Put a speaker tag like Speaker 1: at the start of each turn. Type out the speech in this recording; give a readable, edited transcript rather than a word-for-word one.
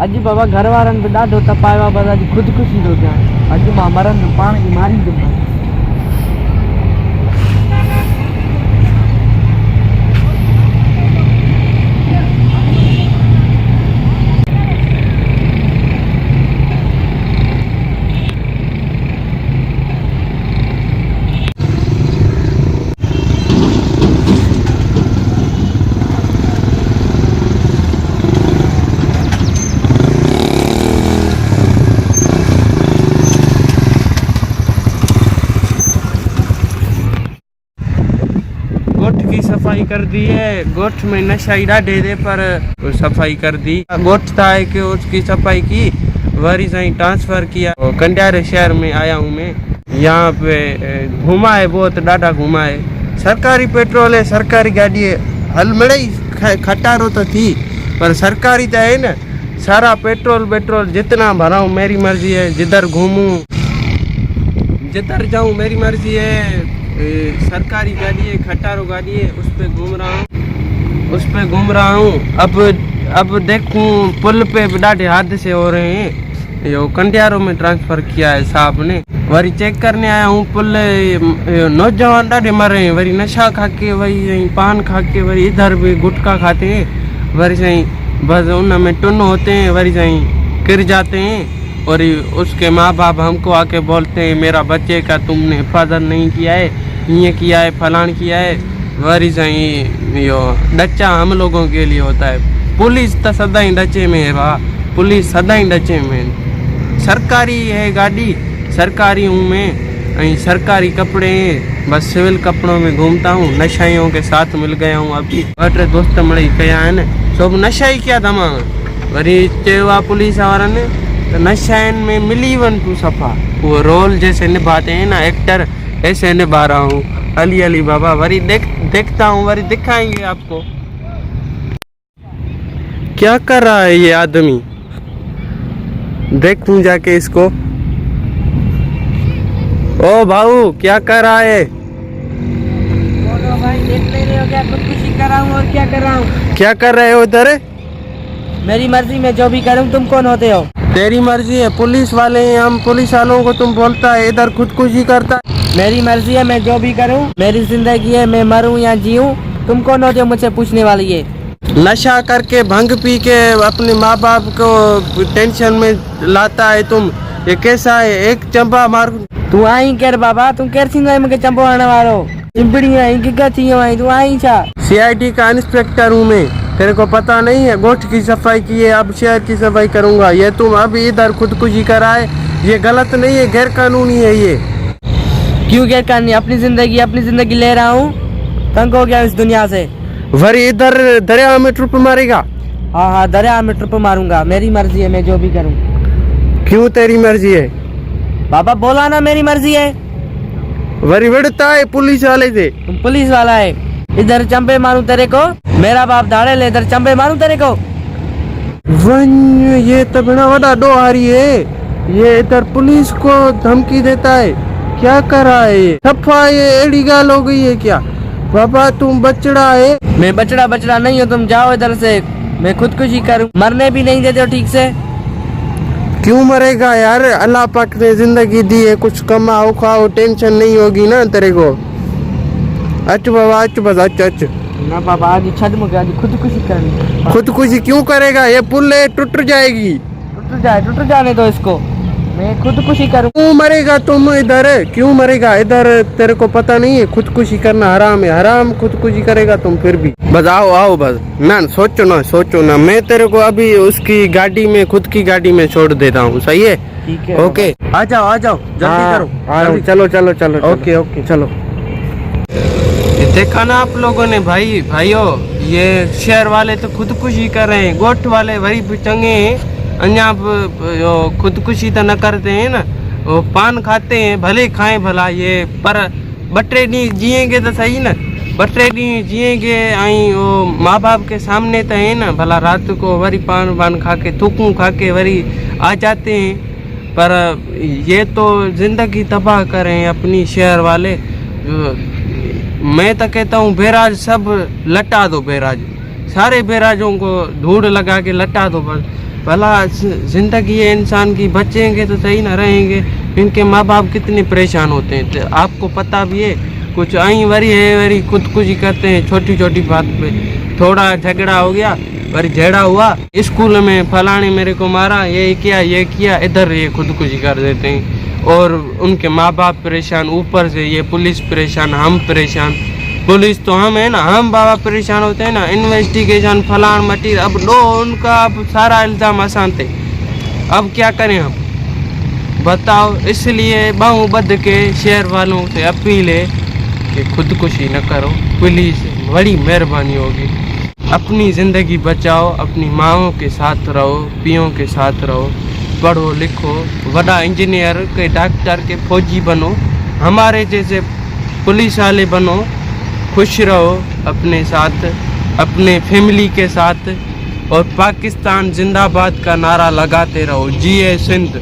Speaker 1: अॼु बाबा घर वारनि बि ॾाढो तपायो आहे, बस अॼु ख़ुदकुशी थो कयां। अॼु मां मरंदुमि, पाण खे मारींदुमि।
Speaker 2: गोठ की सफाई कर दी है। गोठ में नशाई डाढे दे पर सफाई कर दी। गोठ था है कि उसकी सफाई की, वरी से ट्रांसफर किया। कंडियारे शहर में आया हूँ मैं। यहाँ पे घुमा है, बहुत डाढा घुमा है। सरकारी पेट्रोल है, सरकारी गाड़ी है। हल मिले खटारो तो थी पर सरकारी तो है ना। सारा पेट्रोल जितना भराऊँ मेरी मर्जी है, जिधर घूमूँ जिधर जाऊँ मेरी मर्जी है। सरकारी गाड़ी है, खटारो गाड़ी है, उस पे घूम रहा हूँ। अब देखूँ पुल पे डाढे हादसे हो रहे हैं। यो कंडियारों में ट्रांसफर किया है साहब ने। वरी चेक करने आया हूँ पुल, नौजवान डाढे मर रहे हैं। वरी नशा खा के, वही पान खा के, वरी इधर भी गुटखा खाते हैं। वरी सही बस उनमें टुन होते हैं, वरी सही गिर जाते हैं। और उसके माँ बाप हमको आके बोलते हैं मेरा बच्चे का तुमने हिफाजत नहीं किया है, ये किया है, फलान किया है। वरी सही यो डच्चा हम लोगों के लिए होता है। पुलिस तो सदा ही डचे में है बा, पुलिस सदा ही डचे में। सरकारी है गाड़ी, सरकारी हूँ मैं, सरकारी कपड़े हैं। बस सिविल कपड़ों में घूमता हूँ। नशाइयों के साथ मिल गया हूँ। अभी अटे दोस्त मड़ी कया है न, सब नशा ही क्या दमा। वरी चेवा पुलिस वारनि तो नशाइन में मिली वन तू सफ़ा। वो रोल जैसे निभाते हैं ना एक्टर, ऐसे निभा रहा हूँ। अली अली बाबा वरी देखता हूँ, वरी दिखाएंगे आपको। क्या कर रहा है ये आदमी, देखूं जाके इसको। ओ भाऊ क्या कर रहा है?
Speaker 1: बोलो भाई, देख नहीं रहे हो क्या? खुदकुशी कर रहा हूँ और क्या कर रहा हूँ।
Speaker 2: क्या कर रहे हो इधर?
Speaker 1: मेरी मर्जी, मैं जो भी करूँ। तुम कौन होते हो?
Speaker 2: तेरी मर्जी है, पुलिस वाले हैं हम। पुलिस वालों को तुम बोलता है इधर खुदकुशी करता है।
Speaker 1: मेरी मर्जी है, मैं जो भी करूँ। मेरी जिंदगी है, मैं मरूँ या जीऊँ। तुम कौन होते हो मुझसे पूछने वाली है?
Speaker 2: नशा करके भंग पी के अपने माँ बाप को टेंशन में लाता है तुम। ये कैसा है? एक चंपा मार।
Speaker 1: तू आई कर बाबा, तू कर थींदो मुझे चंपो हणण वालो। चिंबड़ी आई किका थी आई, तू आई छा?
Speaker 2: सीआईडी का इंस्पेक्टर हूँ मैं, तेरे को पता नहीं है? गोठ की सफाई की है, अब शहर की सफाई करूँगा। ये तुम अभी इधर खुदकुशी कराए, ये गलत नहीं है, गैर कानूनी है ये।
Speaker 1: क्यों गैर कानूनी? अपनी जिंदगी ले रहा हूँ, तंग हो गया इस दुनिया से।
Speaker 2: वरी इधर दरिया में ट्रिप मारेगा?
Speaker 1: हाँ, दरिया में ट्रिप मारूंगा। मेरी मर्जी है, मैं जो भी करूँ।
Speaker 2: क्यों तेरी मर्जी है?
Speaker 1: बाबा बोला ना मेरी मर्जी है।
Speaker 2: वरी विड़ता है पुलिस वाले से।
Speaker 1: तुम पुलिस वाला है, इधर चंपे मारूं तेरे को? मेरा बाप दाड़े ले, इधर चंपे मारूं तेरे को?
Speaker 2: ये तो बड़ा बड़ा डोहारी है। ये इधर पुलिस को धमकी देता है। क्या कर रहा है ये? सफा ये एड़ी गाल हो गई है क्या? बाबा तुम बचड़ा है।
Speaker 1: मैं बचड़ा नहीं हूँ। तुम जाओ इधर से, मैं खुदकुशी करूँ। मरने भी नहीं देते हो ठीक से।
Speaker 2: क्यों मरेगा यार? अल्लाह पाक ने जिंदगी दी है, कुछ कमाओ खाओ, टेंशन नहीं होगी ना तेरे को। अच बाबा अच, बस अच।
Speaker 1: ना बाबा आज छद मुझे, आज खुदकुशी करनी।
Speaker 2: खुदकुशी क्यों करेगा? ये पुल है, टूट जाएगी।
Speaker 1: टूट जाने दो इसको, मैं खुदकुशी करूँ।
Speaker 2: क्यों मरेगा तुम इधर? क्यों मरेगा इधर? तेरे को पता नहीं है खुदकुशी करना हराम है? हराम खुदकुशी करेगा तुम फिर भी। बस आओ बस। ना सोचो ना। मैं तेरे को अभी उसकी गाड़ी में, खुद की गाड़ी में छोड़ देता हूँ, सही है?
Speaker 1: ठीक है
Speaker 2: ओके, आ जाओ जल्दी करो। चलो ओके चलो। देखा ना आप लोगों ने भाइयों, ये शहर वाले तो खुदकुशी कर रहे हैं, गोठ वाले वही चंगे हैं। अन्या खुदकुशी तो न करते हैं ना, वो पान खाते हैं, भले खाएं भला ये, पर बटरे नहीं जिएंगे तो सही ना। बटरे नहीं जिएंगे आई वो माँ बाप के सामने तो है ना। भला रात को वरी पान खा के, थूकूं खा के वरी आ जाते हैं। पर ये तो जिंदगी तबाह कर रहे हैं अपनी शहर वाले। मैं तो कहता हूँ बैराज सब लटा दो, बैराज सारे बैराजों को धूड़ लगा के लटा दो बस। भला जिंदगी है इंसान की, बचेंगे तो सही ना रहेंगे। इनके माँ बाप कितने परेशान होते हैं, तो आपको पता भी है। कुछ आई वरी है, वरी खुदकुशी करते हैं छोटी छोटी बात पे। थोड़ा झगड़ा हो गया, वरी झगड़ा हुआ, स्कूल में फलाने मेरे को मारा, ये किया, इधर ये खुदकुशी कर देते हैं। और उनके माँ बाप परेशान, ऊपर से ये पुलिस परेशान, हम परेशान। पुलिस तो हम है ना, हम बाबा परेशान होते हैं ना। इन्वेस्टिगेशन फलान मटीर, अब लो उनका अब सारा इल्ज़ाम आसान थे। अब क्या करें हम, बताओ। इसलिए बाहूबद के शहर वालों से अपील है कि खुदकुशी न करो, पुलिस बड़ी मेहरबानी होगी। अपनी ज़िंदगी बचाओ, अपनी माओं के साथ रहो, पियों के साथ रहो, पढ़ो लिखो, बड़ा इंजीनियर के, डॉक्टर के, फौजी बनो, हमारे जैसे पुलिस वाले बनो, खुश रहो अपने साथ, अपने फैमिली के साथ, और पाकिस्तान जिंदाबाद का नारा लगाते रहो। जिए सिंध।